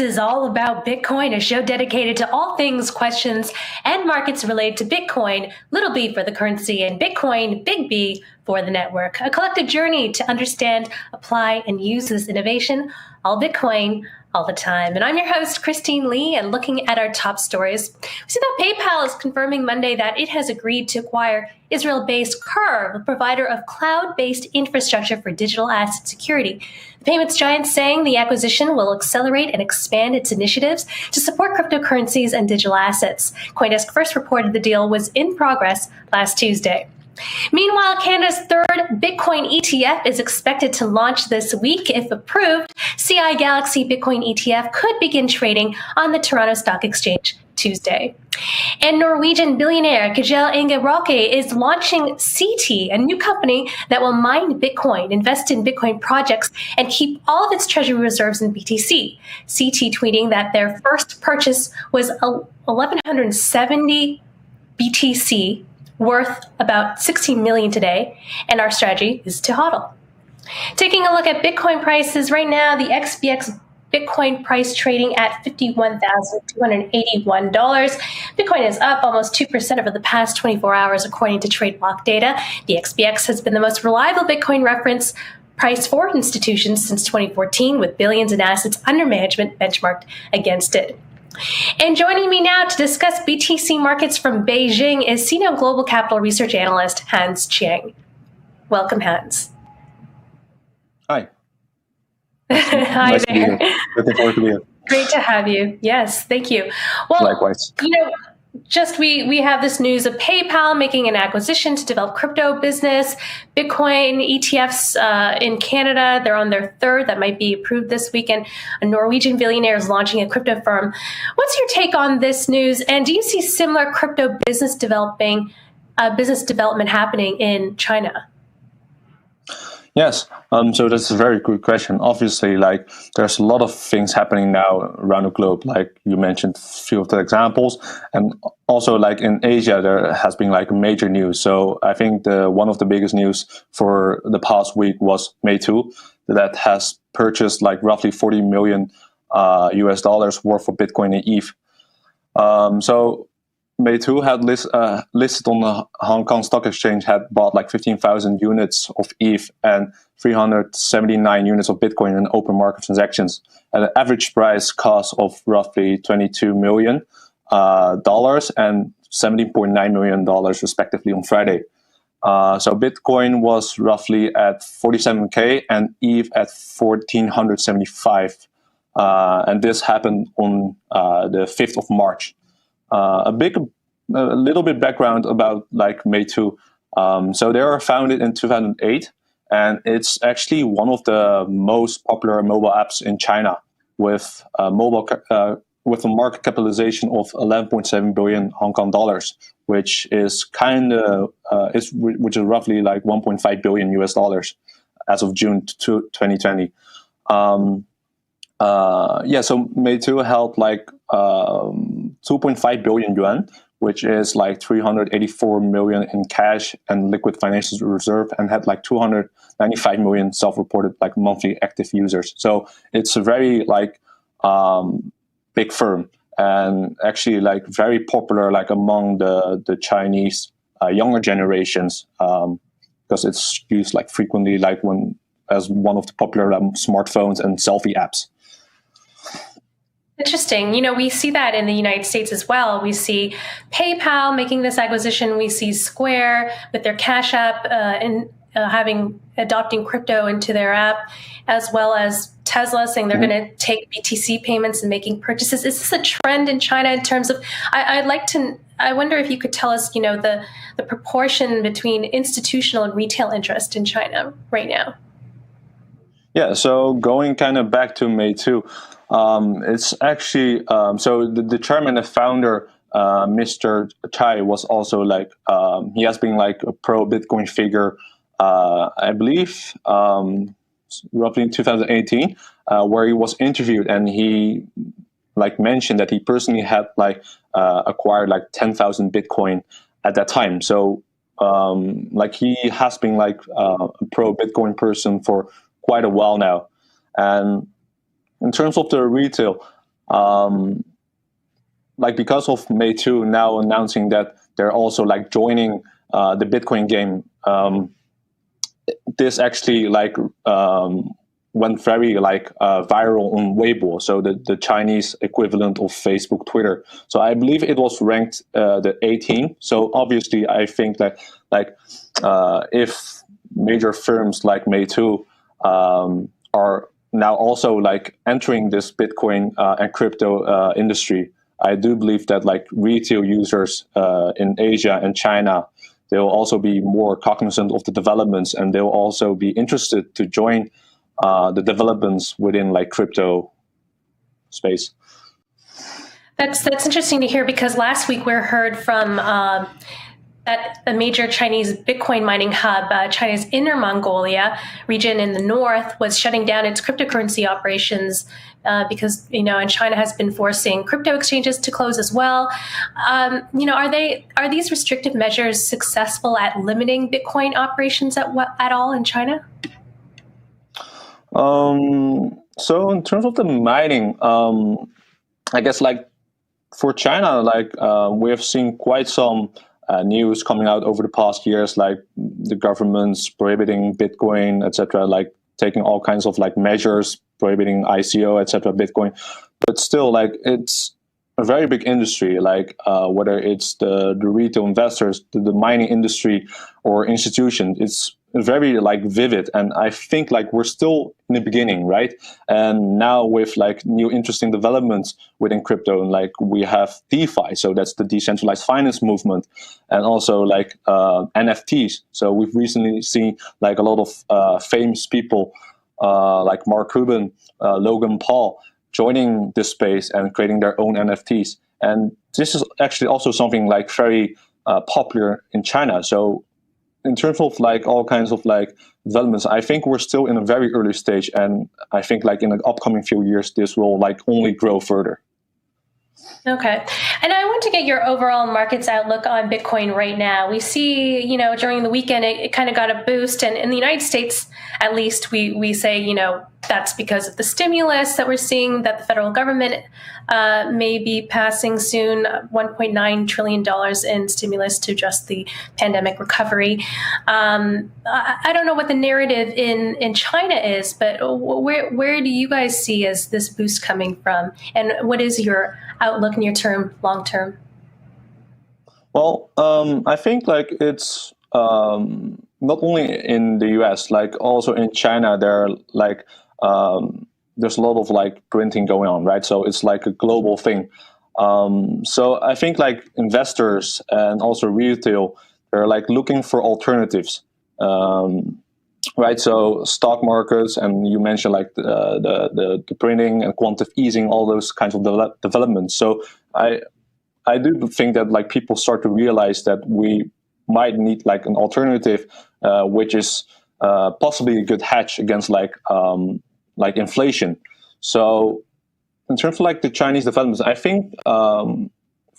This is All About Bitcoin, a show dedicated to all things, questions, and markets related to Bitcoin, little b for the currency, and Bitcoin, big B for the network. A collective journey to understand, apply, and use this innovation, all Bitcoin, all the time. And I'm your host, Christine Lee, and looking at our top stories, we see that PayPal is confirming Monday that it has agreed to acquire Israel-based Curv, a provider of cloud-based infrastructure for digital asset security. The payments giant saying the acquisition will accelerate and expand its initiatives to support cryptocurrencies and digital assets. CoinDesk first reported the deal was in progress last Tuesday. Meanwhile, Canada's third Bitcoin ETF is expected to launch this week. If approved, CI Galaxy Bitcoin ETF could begin trading on the Toronto Stock Exchange Tuesday. And Norwegian billionaire Kjell Inge Roque is launching CT, a new company that will mine Bitcoin, invest in Bitcoin projects, and keep all of its treasury reserves in BTC. CT tweeting that their first purchase was 1,170 BTC, worth about 16 million today, and our strategy is to hodl. Taking a look at Bitcoin prices right now, the XBX Bitcoin price trading at $51,281. Bitcoin is up almost 2% over the past 24 hours, according to TradeBlock data. The XBX has been the most reliable Bitcoin reference price for institutions since 2014, with billions in assets under management benchmarked against it. And joining me now to discuss BTC markets from Beijing is senior global capital research analyst Hans Chiang. Welcome, Hans. Hi. Hi nice there. To be here. Looking forward to be here. Great to have you. Yes, thank you. Well, likewise. We have this news of PayPal making an acquisition to develop crypto business. Bitcoin ETFs in Canada, they're on their third, that might be approved this weekend. A Norwegian billionaire is launching a crypto firm. What's your take on this news? And do you see similar crypto business development happening in China? Yes. So that's a very good question. Obviously, there's a lot of things happening now around the globe. Like you mentioned, a few of the examples, and also in Asia, there has been major news. So I think one of the biggest news for the past week was Meitu, that has purchased roughly 40 million US dollars worth of Bitcoin and ETH. So Meitu had listed on the Hong Kong Stock Exchange, had bought 15,000 units of ETH and 379 units of Bitcoin in open market transactions at an average price cost of roughly $22 million dollars and $17.9 million respectively on Friday. So Bitcoin was roughly at 47K and ETH at 1,475. And this happened on the 5th of March. A little bit background about Meitu. So they were founded in 2008, and it's actually one of the most popular mobile apps in China, with with a market capitalization of 11.7 billion Hong Kong dollars, which is which is roughly 1.5 billion US dollars as of June 2020. So Meitu held 2.5 billion yuan, which is 384 million in cash and liquid financial reserve, and had 295 million self-reported monthly active users. So it's a very big firm, and actually very popular among the Chinese younger generations, because it's used frequently as one of the popular smartphones and selfie apps. Interesting. We see that in the United States as well. We see PayPal making this acquisition. We see Square with their Cash App adopting crypto into their app, as well as Tesla saying they're going to take BTC payments and making purchases. Is this a trend in China in terms of? I wonder if you could tell us, the proportion between institutional and retail interest in China right now. Yeah. So going back to Meitu. It's actually so the chairman and founder, Mr. Chai, was also he has been a pro Bitcoin figure, I believe, roughly in 2018, where he was interviewed, and he mentioned that he personally had acquired 10,000 Bitcoin at that time. So he has been a pro Bitcoin person for quite a while now, and in terms of the retail, like because of Meitu now announcing that they're also like joining the Bitcoin game, this actually like went very like viral on Weibo, so the Chinese equivalent of Facebook, Twitter. So I believe it was ranked the 18. So obviously, I think that like if major firms like Meitu are now also like entering this Bitcoin and crypto industry, I do believe that like retail users in Asia and China, they will also be more cognizant of the developments, and they will also be interested to join the developments within like crypto space. That's interesting to hear, because last week we heard from that a major Chinese Bitcoin mining hub, China's Inner Mongolia region in the north, was shutting down its cryptocurrency operations because, and China has been forcing crypto exchanges to close as well. Are these restrictive measures successful at limiting Bitcoin operations at all in China? So in terms of the mining, I guess like for China, like we have seen quite some news coming out over the past years, like the government's prohibiting Bitcoin, etc., like taking all kinds of like measures, prohibiting ICO, etc., Bitcoin. But still, like it's a very big industry, like whether it's the retail investors, the mining industry, or institutions, it's very like vivid. And I think like we're still in the beginning, right? And now with like new interesting developments within crypto, and like we have DeFi, so that's the decentralized finance movement, and also like NFTs. So we've recently seen like a lot of famous people like Mark Cuban, Logan Paul, joining this space and creating their own NFTs. And this is actually also something like very popular in China. So in terms of like all kinds of like developments, I think we're still in a very early stage. And I think like in the upcoming few years, this will like only grow further. Okay. And I want to get your overall markets outlook on Bitcoin right now. We see, during the weekend, it kind of got a boost. And in the United States, at least, we say, that's because of the stimulus that we're seeing, that the federal government may be passing soon, $1.9 trillion in stimulus to address the pandemic recovery. I don't know what the narrative in China is, but where do you guys see as this boost coming from? And what is your outlook near term, long term? Well, I think like it's not only in the US, like also in China, there are like there's a lot of like printing going on, right? So it's like a global thing. So I think like investors and also retail, they're like looking for alternatives, right? So stock markets, and you mentioned like the printing and quantitative easing, all those kinds of developments. So I do think that like people start to realize that we might need like an alternative, which is possibly a good hedge against like inflation. So in terms of like the Chinese developments, I think from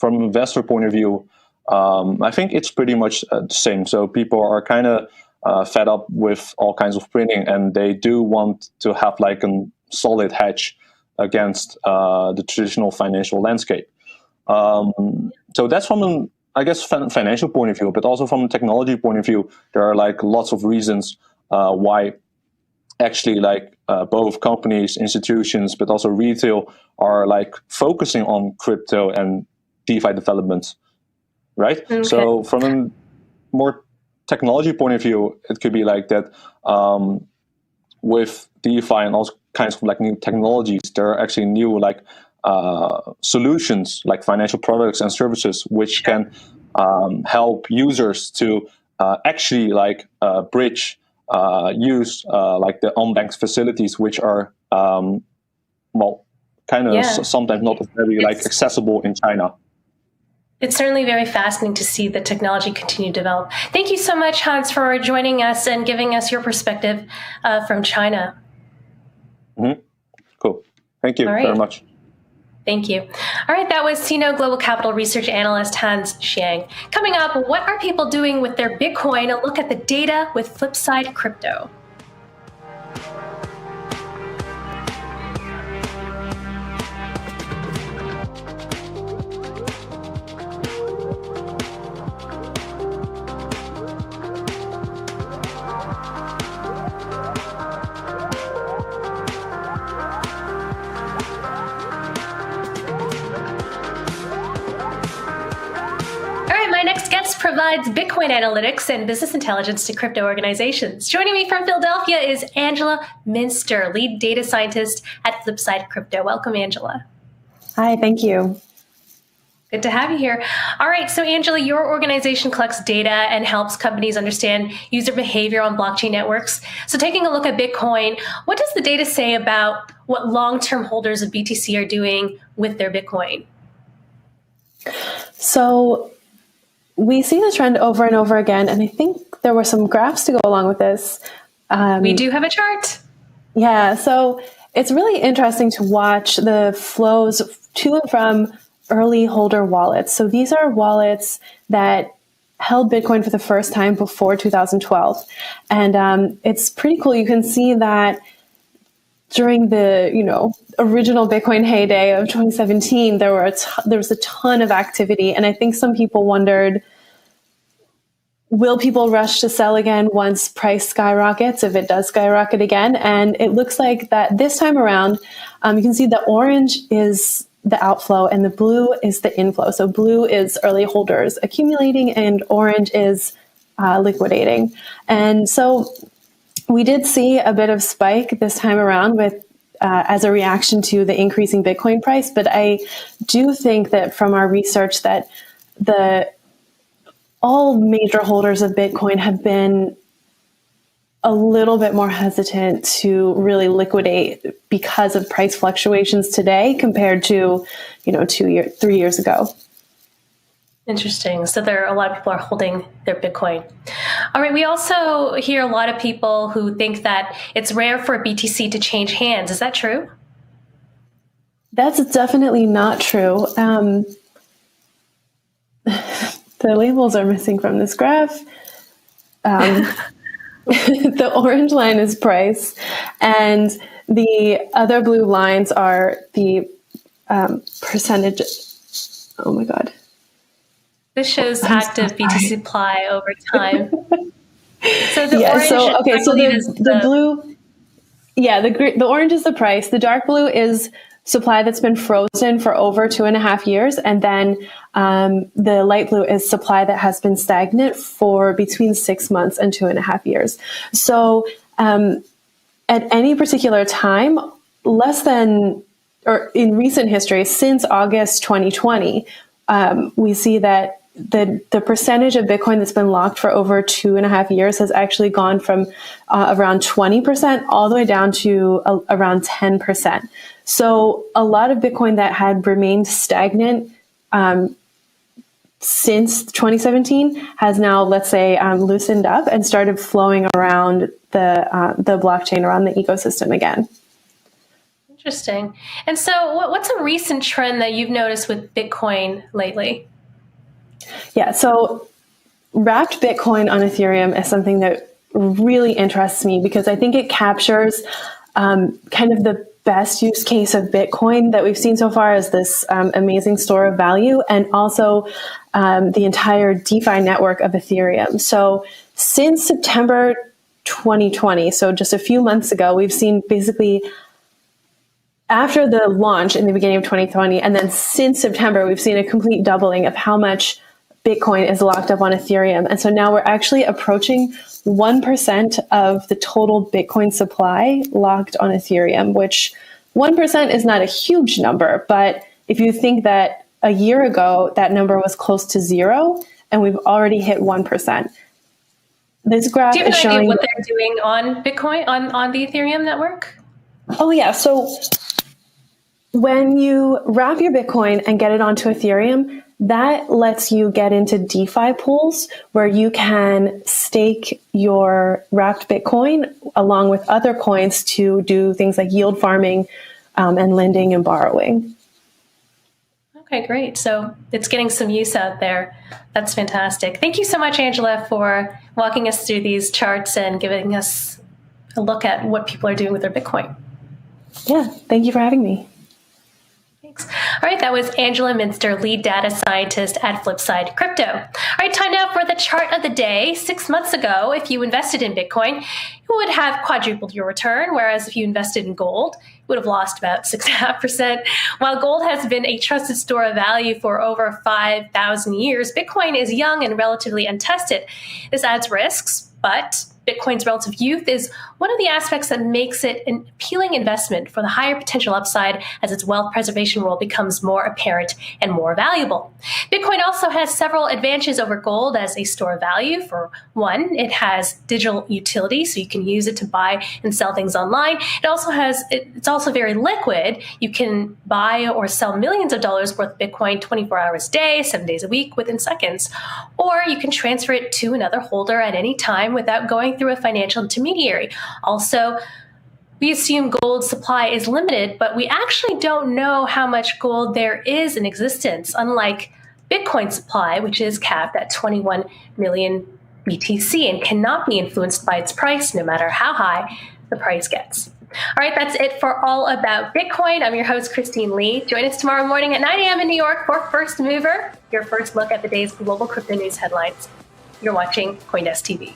an investor point of view, I think it's pretty much the same. So people are kind of fed up with all kinds of printing, and they do want to have like a solid hedge against the traditional financial landscape. So that's from an, I guess, financial point of view, but also from a technology point of view, there are like lots of reasons why actually like both companies, institutions, but also retail are like focusing on crypto and DeFi developments, right? Okay. So from a more technology point of view, it could be like that with DeFi and all kinds of like new technologies, there are actually new like solutions like financial products and services which can help users to actually like bridge use like the unbanked facilities, which are sometimes not very like accessible in China. It's certainly very fascinating to see the technology continue to develop. Thank you so much, Hans, for joining us and giving us your perspective from China. Mm-hmm. Cool. Thank you very much. Thank you. All right, that was CNO Global Capital Research Analyst Hans Xiang. Coming up, what are people doing with their Bitcoin? A look at the data with Flipside Crypto. provides Bitcoin analytics and business intelligence to crypto organizations. Joining me from Philadelphia is Angela Minster, lead data scientist at Flipside Crypto. Welcome, Angela. Hi, thank you. Good to have you here. All right, so Angela, your organization collects data and helps companies understand user behavior on blockchain networks. So taking a look at Bitcoin, what does the data say about what long-term holders of BTC are doing with their Bitcoin? So we see the trend over and over again, and I think there were some graphs to go along with this. We do have a chart. Yeah, so it's really interesting to watch the flows to and from early holder wallets. So these are wallets that held Bitcoin for the first time before 2012. And it's pretty cool. You can see that during the original Bitcoin heyday of 2017, there was a ton of activity. And I think some people wondered, will people rush to sell again once price skyrockets, if it does skyrocket again? And it looks like that this time around, you can see the orange is the outflow and the blue is the inflow. So blue is early holders accumulating and orange is liquidating. And so we did see a bit of spike this time around with as a reaction to the increasing Bitcoin price. But I do think that from our research that all major holders of Bitcoin have been a little bit more hesitant to really liquidate because of price fluctuations today compared to, 3 years ago. Interesting. So there are a lot of people are holding their Bitcoin. All right. We also hear a lot of people who think that it's rare for a BTC to change hands. Is that true? That's definitely not true. The labels are missing from this graph. The orange line is price, and the other blue lines are the percentage. Oh my God. This shows active BTC supply over time. So the orange the blue, the orange is the price. The dark blue is supply that's been frozen for over 2.5 years. And then the light blue is supply that has been stagnant for between 6 months and 2.5 years. So at any particular time, in recent history, since August 2020, we see that the percentage of Bitcoin that's been locked for over 2.5 years has actually gone from around 20% all the way down to around 10%. So a lot of Bitcoin that had remained stagnant since 2017 has now, let's say, loosened up and started flowing around the blockchain, around the ecosystem again. Interesting. And so what's a recent trend that you've noticed with Bitcoin lately? Yeah, so wrapped Bitcoin on Ethereum is something that really interests me because I think it captures kind of the best use case of Bitcoin that we've seen so far as this amazing store of value, and also the entire DeFi network of Ethereum. So since September 2020, so just a few months ago, we've seen basically after the launch in the beginning of 2020, and then since September, we've seen a complete doubling of how much Bitcoin is locked up on Ethereum. And so now we're actually approaching 1% of the total Bitcoin supply locked on Ethereum, which 1% is not a huge number. But if you think that a year ago, that number was close to 0, and we've already hit 1%. This graph is showing... Do you have an idea what they're doing on Bitcoin, on the Ethereum network? Oh, yeah. So when you wrap your Bitcoin and get it onto Ethereum, that lets you get into DeFi pools where you can stake your wrapped Bitcoin along with other coins to do things like yield farming and lending and borrowing. Okay, great. So it's getting some use out there. That's fantastic. Thank you so much, Angela, for walking us through these charts and giving us a look at what people are doing with their Bitcoin. Yeah, thank you for having me. All right, that was Angela Minster, lead data scientist at Flipside Crypto. All right, time now for the chart of the day. 6 months ago, if you invested in Bitcoin, you would have quadrupled your return, whereas if you invested in gold, you would have lost about 6.5%. While gold has been a trusted store of value for over 5,000 years, Bitcoin is young and relatively untested. This adds risks, but Bitcoin's relative youth is one of the aspects that makes it an appealing investment for the higher potential upside as its wealth preservation role becomes more apparent and more valuable. Bitcoin also has several advantages over gold as a store of value. For one, it has digital utility, so you can use it to buy and sell things online. It's also very liquid. You can buy or sell millions of dollars worth of Bitcoin 24 hours a day, 7 days a week, within seconds. Or you can transfer it to another holder at any time without going through a financial intermediary. Also, we assume gold supply is limited, but we actually don't know how much gold there is in existence, unlike Bitcoin supply, which is capped at 21 million BTC and cannot be influenced by its price, no matter how high the price gets. All right, that's it for All About Bitcoin. I'm your host, Christine Lee. Join us tomorrow morning at 9 a.m. in New York for First Mover, your first look at the day's global crypto news headlines. You're watching CoinDesk TV.